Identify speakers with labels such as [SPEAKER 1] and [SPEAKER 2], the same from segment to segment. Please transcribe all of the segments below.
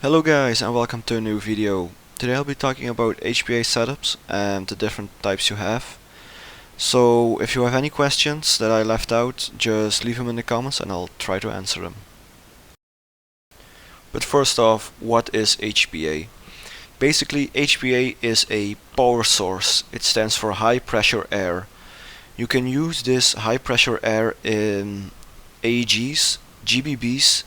[SPEAKER 1] Hello guys and welcome to a new video. Today I'll be talking about HPA setups and the different types you have. So if you have any questions that I left out, just leave them in the comments and I'll try to answer them. But first off, what is HPA? Basically, HPA is a power source. It stands for high pressure air. You can use this high pressure air in AEGs, GBBs,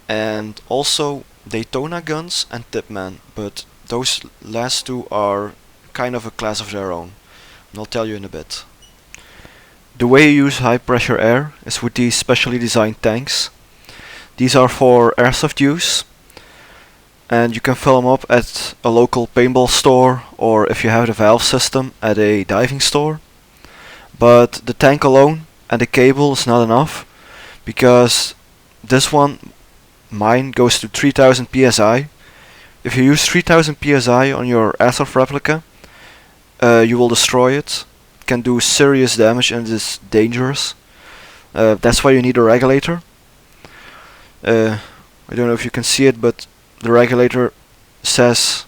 [SPEAKER 1] and also Daytona guns and Deadman, but those last two are kind of a class of their own, and I'll tell you in a bit. The way you use high pressure air is with these specially designed tanks. These are for airsoft use, and you can fill them up at a local paintball store, or if you have the valve system, at a diving store. But the tank alone and the cable is not enough, because this one, mine, goes to 3000 psi. If you use 3000 psi on your airsoft replica, you will destroy it. It can do serious damage and is dangerous. That's why you need a regulator. I don't know if you can see it, but the regulator says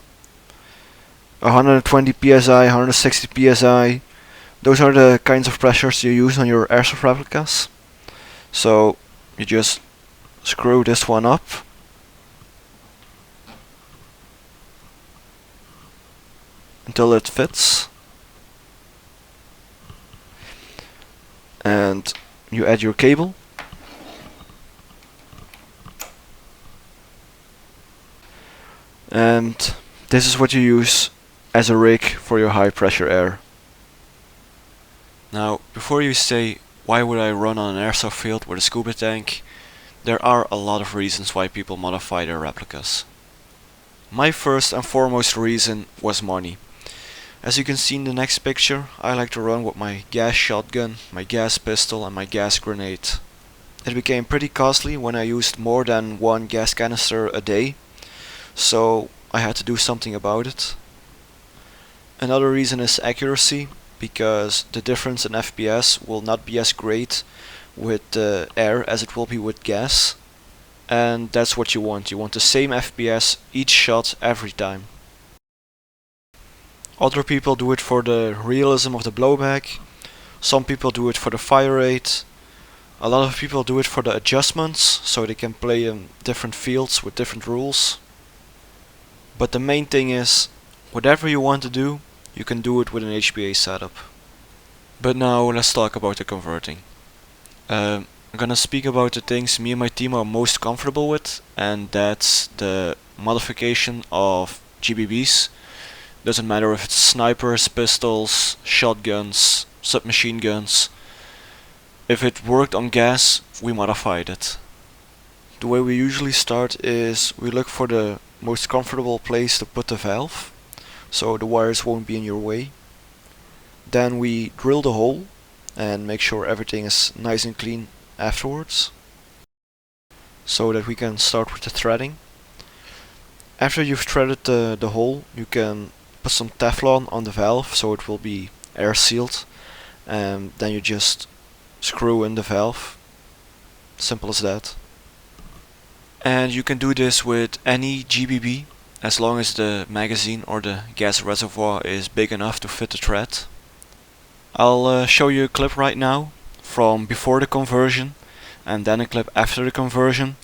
[SPEAKER 1] 120 psi, 160 psi. Those are the kinds of pressures you use on your airsoft replicas. So you just screw this one up. Until it fits. And you add your cable. And this is what you use as a rig for your high pressure air. Now, before you say, why would I run on an airsoft field with a scuba tank? There are a lot of reasons why people modify their replicas. My first and foremost reason was money. As you can see in the next picture, I like to run with my gas shotgun, my gas pistol and my gas grenade. It became pretty costly when I used more than one gas canister a day, so I had to do something about it. Another reason is accuracy, because the difference in FPS will not be as great with air as it will be with gas, and that's what you want. You want the same FPS each shot every time. Other people do it for the realism of the blowback, some people do it for the fire rate, a lot of people do it for the adjustments, so they can play in different fields with different rules. But the main thing is, whatever you want to do, you can do it with an HPA setup. But now let's talk about the converting. I'm gonna speak about the things me and my team are most comfortable with, and that's the modification of GBBs. Doesn't matter if it's snipers, pistols, shotguns, submachine guns. If it worked on gas, we modified it. The way we usually start is we look for the most comfortable place to put the valve, so the wires won't be in your way. Then we drill the hole and make sure everything is nice and clean afterwards, so that we can start with the threading. After you've threaded the hole, you can put some Teflon on the valve so it will be air sealed, and then you just screw in the valve. Simple as that. And you can do this with any GBB as long as the magazine or the gas reservoir is big enough to fit the thread. I'll show you a clip right now from before the conversion and then a clip after the conversion.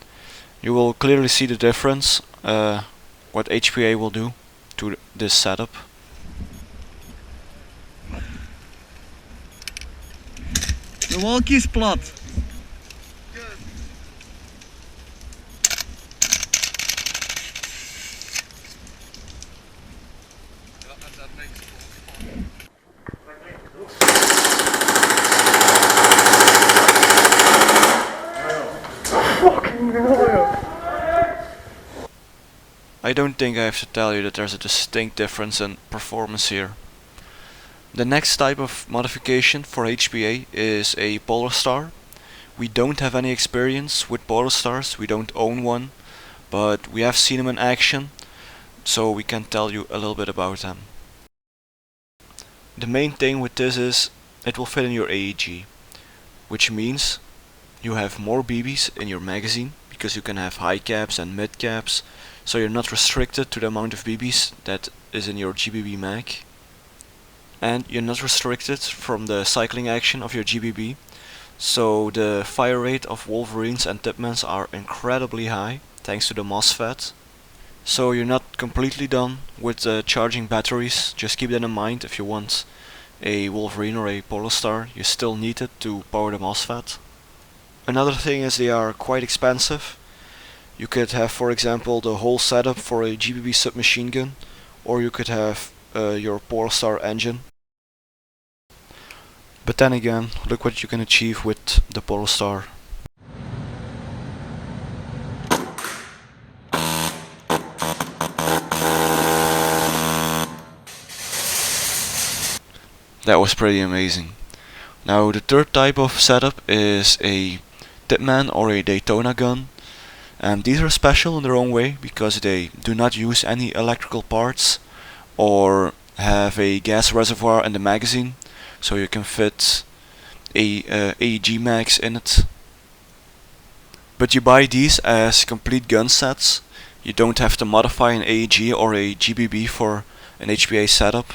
[SPEAKER 1] You will clearly see the difference, what HPA will do to this setup.
[SPEAKER 2] De wolk is plat.
[SPEAKER 1] I don't think I have to tell you that there's a distinct difference in performance here. The next type of modification for HPA is a Polarstar. We don't have any experience with Polarstars, we don't own one, but we have seen them in action, so we can tell you a little bit about them. The main thing with this is it will fit in your AEG, which means you have more BBs in your magazine because you can have high caps and mid caps. so you're not restricted to the amount of BBs that is in your GBB mag. And you're not restricted from the cycling action of your GBB, so the fire rate of Wolverines and Deadmans are incredibly high thanks to the MOSFET. So you're not completely done with charging batteries. Just keep that in mind. If you want a Wolverine or a Polarstar, you still need it to power the MOSFET. Another thing is they are quite expensive. You could have, for example, the whole setup for a GBB submachine gun, or you could have your Polarstar engine. But then again, look what you can achieve with the Polarstar. That was pretty amazing. Now the third type of setup is a Deadman or a Daytona gun. And these are special in their own way because they do not use any electrical parts or have a gas reservoir in the magazine, so you can fit a AEG mags in it. But you buy these as complete gun sets. You don't have to modify an AEG or a GBB for an HPA setup.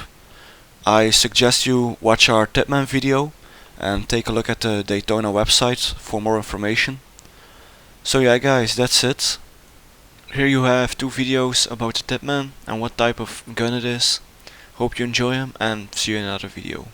[SPEAKER 1] I suggest you watch our Deadman video and take a look at the Daytona website for more information. So yeah guys, that's it. Here you have 2 videos about the Deadman and what type of gun it is. Hope you enjoy them and see you in another video.